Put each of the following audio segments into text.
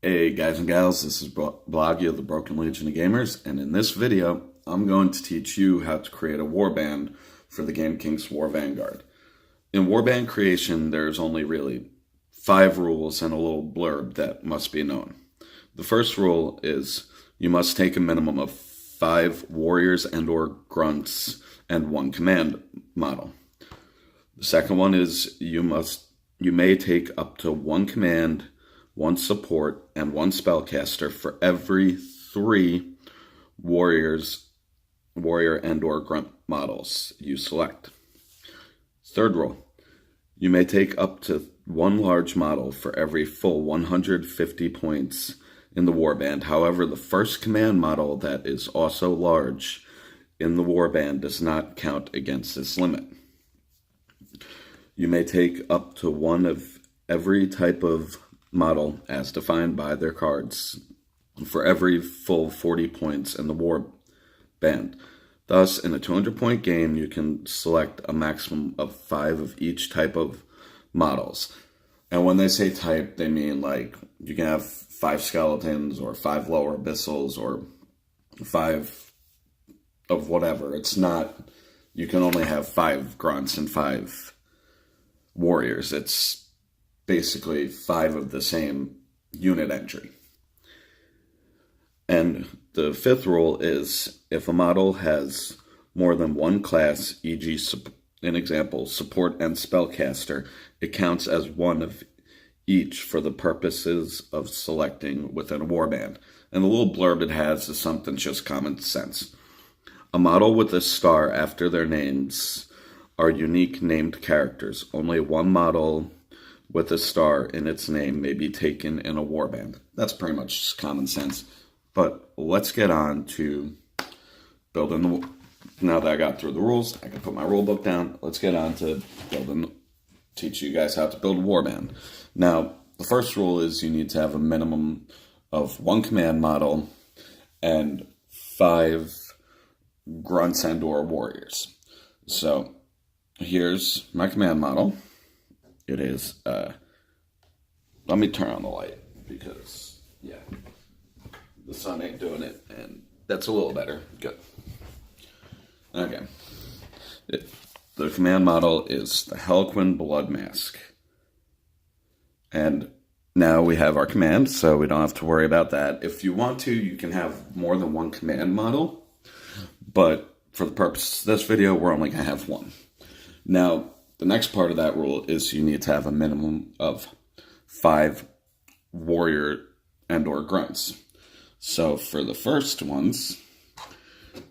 Hey guys and gals, this is Bloggy of the Broken Legion of Gamers, and in this video, I'm going to teach you how to create a warband for the game Kings of War Vanguard. In warband creation, there's only really 5 rules and a little blurb that must be known. The first rule is you must take a minimum of 5 warriors and or grunts and 1 command model. The second one is you may take up to 1 command, 1 support, and 1 spellcaster for every 3 warrior and or grunt models you select. Third rule, you may take up to 1 large model for every full 150 points in the warband. However, the first command model that is also large in the warband does not count against this limit. You may take up to 1 of every type of model as defined by their cards for every full 40 points in the war band. Thus, in a 200-point game, you can select a maximum of 5 of each type of models. And when they say type, they mean like you can have 5 skeletons or 5 lower abyssals or 5 of whatever. It's not, you can only have 5 grunts and 5 warriors. It's basically 5 of the same unit entry. And the 5th rule is if a model has more than 1 class, e.g. an example, support and spellcaster, it counts as 1 of each for the purposes of selecting within a warband. And the little blurb it has is something just common sense. A model with a star after their names are unique named characters. Only 1 model with a star in its name may be taken in a warband. That's pretty much just common sense. But let's get on to building the... Now that I got through the rules, I can put my rule book down. Let's get on to teach you guys how to build a warband. Now, the first rule is you need to have a minimum of 1 command model and 5 grunts and or warriors. So here's my command model. It is, let me turn on the light because, yeah, the sun ain't doing it, and that's a little better. Good. Okay. The command model is the Harlequin Blood Mask. And now we have our command, so we don't have to worry about that. If you want to, you can have more than 1 command model, but for the purpose of this video, we're only going to have 1. Now, the next part of that rule is you need to have a minimum of 5 warrior and or grunts. So for the first ones,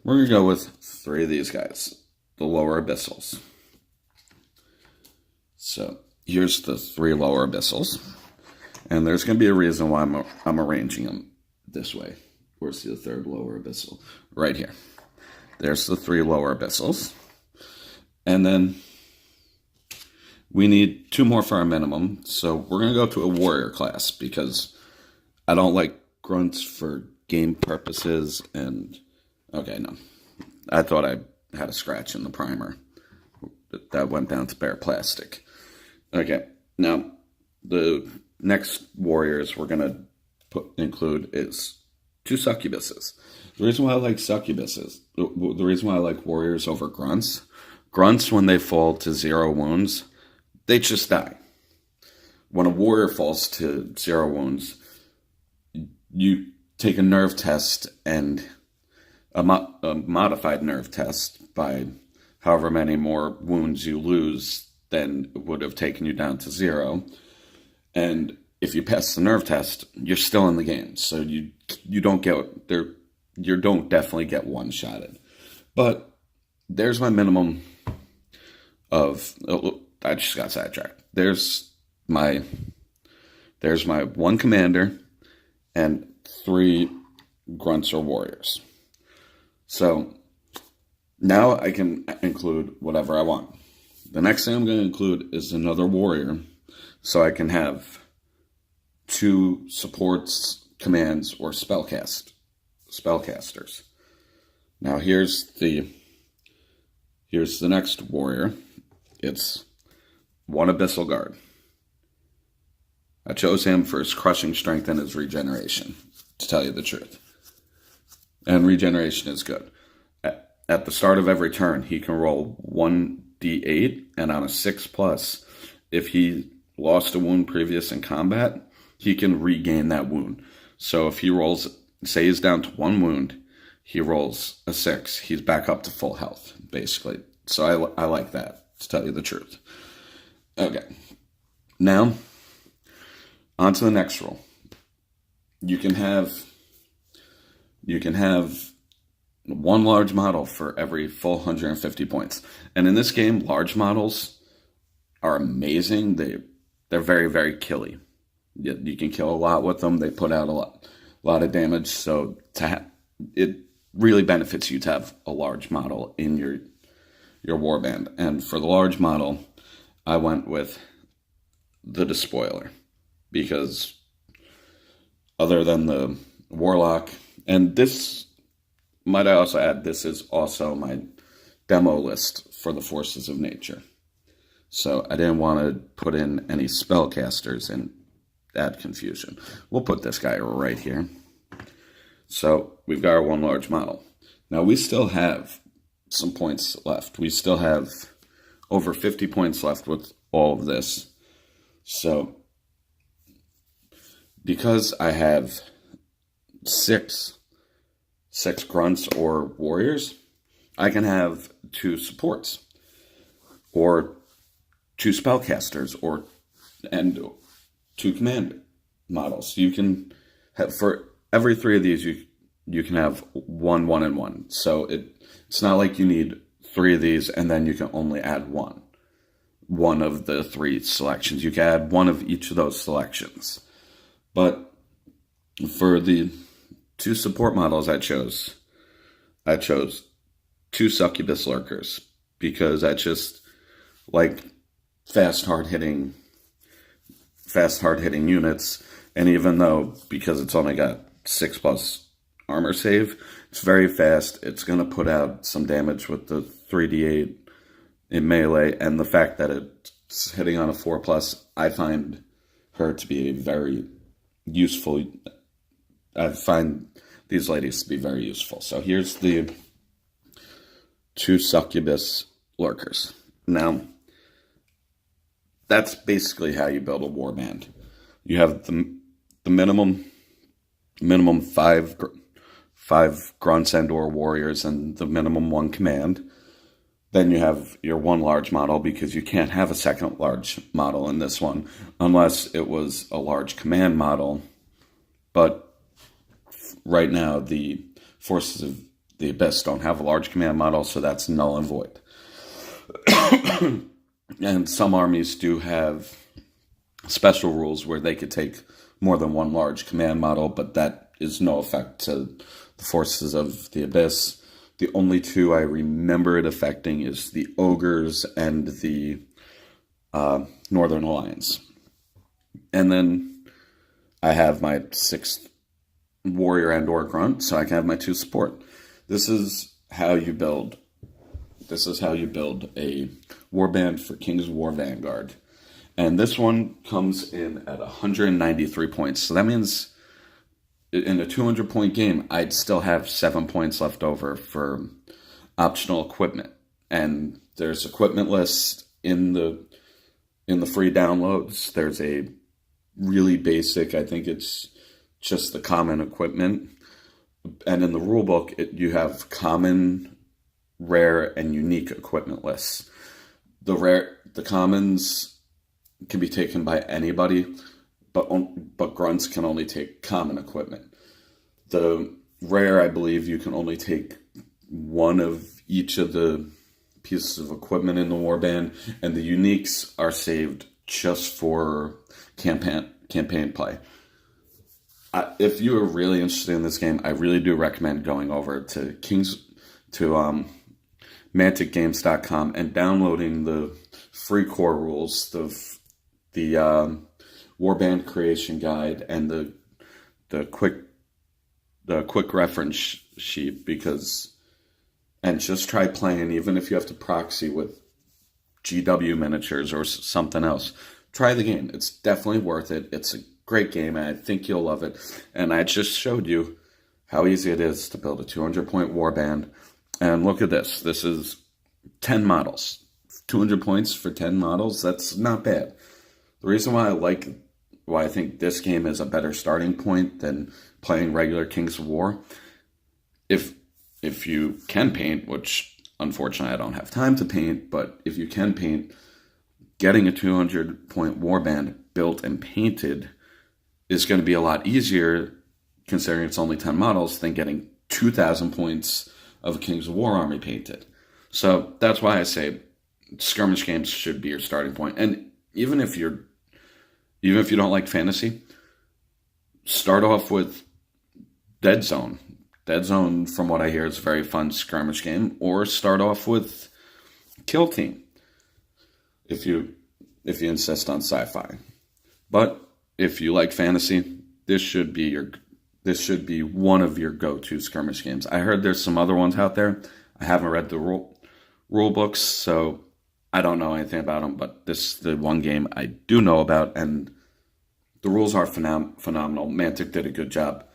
we're going to go with 3 of these guys, the lower abyssals. So here's the 3 lower abyssals. And there's going to be a reason why I'm arranging them this way. Where's the 3rd lower abyssal? Right here. There's the 3 lower abyssals. And then we need 2 more for our minimum, so we're going to go to a warrior class because I don't like grunts for game purposes, and okay, no. I thought I had a scratch in the primer. That went down to bare plastic. Okay, now the next warriors we're going to include is 2 succubuses. The reason why I like succubuses, the reason why I like warriors over grunts, when they fall to 0 wounds, they just die. When a warrior falls to 0 wounds, you take a nerve test and a modified nerve test by however many more wounds you lose than would have taken you down to 0. And if you pass the nerve test, you're still in the game. So you don't definitely get one-shotted. But there's my minimum of... I just got sidetracked. There's my 1 commander and 3 grunts or warriors. So now I can include whatever I want. The next thing I'm going to include is another warrior, so I can have 2 supports, commands, or spellcasters. Now here's the next warrior. It's 1 Abyssal Guard, I chose him for his crushing strength and his regeneration, to tell you the truth. And regeneration is good. At the start of every turn, he can roll 1d8, and on a 6+, if he lost a wound previous in combat, he can regain that wound. So if he rolls, say he's down to 1 wound, he rolls a 6, he's back up to full health, basically. So I like that, to tell you the truth. Okay. Now, on to the next roll. You can have 1 large model for every full 150 points. And in this game, large models are amazing. They're very, very killy. You can kill a lot with them. They put out a lot of damage. So it really benefits you to have a large model in your warband. And for the large model, I went with the Despoiler, because other than the Warlock, and this, might I also add, this is also my demo list for the Forces of Nature. So I didn't want to put in any spellcasters and add confusion. We'll put this guy right here. So we've got our 1 large model. Now we still have some points left. We still have over 50 points left with all of this. So because I have 6 grunts or warriors, I can have 2 supports or 2 spellcasters and 2 command models. You can have, for every 3 of these, you can have 1, 1, and 1. So it's not like you need 3 of these and then you can only add one of the 3 selections. You can add 1 of each of those selections. But for the 2 support models I chose 2 Succubus Lurkers, because I just like fast, hard-hitting units. And even though, because it's only got 6+ armor save, it's very fast. It's going to put out some damage with the 3d8 in melee, and the fact that it's hitting on a 4+, I find her to be a very useful. I find these ladies to be very useful. So here's the 2 Succubus Lurkers. Now, that's basically how you build a warband. You have the minimum 5 grunts and or warriors and the minimum 1 command. Then you have your 1 large model, because you can't have a second large model in this one unless it was a large command model. But right now, the Forces of the Abyss don't have a large command model, so that's null and void. And some armies do have special rules where they could take more than 1 large command model, but that is no effect to the Forces of the Abyss. The only 2 I remember it affecting is the Ogres and the Northern Alliance. And then I have my 6th warrior and or grunt, so I can have my 2 support. This is how you build a warband for Kings of War Vanguard. And this one comes in at 193 points. So that means in a 200-point game, I'd still have 7 points left over for optional equipment. And there's equipment lists in the free downloads. There's a really basic, I think it's just the common equipment. And in the rulebook, you have common, rare, and unique equipment lists. The commons can be taken by anybody, but grunts can only take common equipment. The rare, I believe, you can only take 1 of each of the pieces of equipment in the warband, and the uniques are saved just for campaign play. If you are really interested in this game, I really do recommend going over to manticgames.com and downloading the free core rules, the warband creation guide, and the quick reference sheet, and just try playing, even if you have to proxy with GW miniatures or something else. try the game. It's definitely worth it. It's a great game, and I think you'll love it. And I just showed you how easy it is to build a 200-point warband. And look at this. This is 10 models. 200 points for 10 models, that's not bad. The reason why I think this game is a better starting point than playing regular Kings of War, if you can paint, which unfortunately I don't have time to paint, but if you can paint, getting a 200-point warband built and painted is going to be a lot easier, considering it's only 10 models, than getting 2,000 points of a Kings of War army painted. So that's why I say skirmish games should be your starting point. And even if you don't like fantasy, start off with Dead Zone. Dead Zone, from what I hear, is a very fun skirmish game. Or start off with Kill Team, if you insist on sci-fi. But if you like fantasy, this should be one of your go-to skirmish games. I heard there's some other ones out there. I haven't read the rule books, so I don't know anything about them, but this is the one game I do know about, and the rules are phenomenal. Mantic did a good job.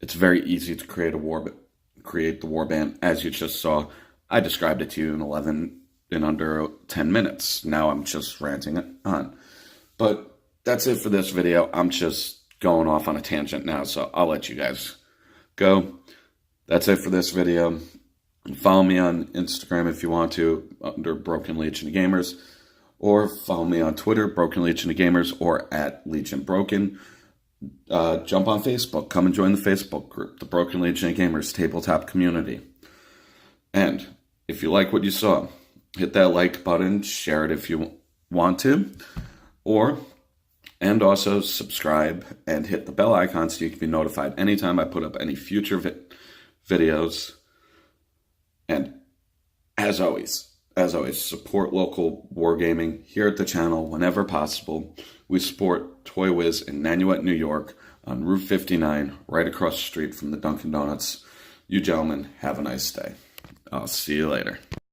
It's very easy to create the warband, as you just saw. I described it to you in under 10 minutes. Now I'm just ranting on. But that's it for this video. I'm just going off on a tangent now, so I'll let you guys go. That's it for this video. Follow me on Instagram if you want to, under Broken Legion of Gamers, or follow me on Twitter, Broken Legion of Gamers, or at Legion Broken. Jump on Facebook. Come and join the Facebook group, the Broken Legion of Gamers tabletop community. And if you like what you saw, hit that like button, share it if you want to, and also subscribe and hit the bell icon so you can be notified anytime I put up any future videos. And as always, support local wargaming here at the channel whenever possible. We support Toy Wiz in Nanuet, New York, on Route 59, right across the street from the Dunkin' Donuts. You gentlemen, have a nice day. I'll see you later.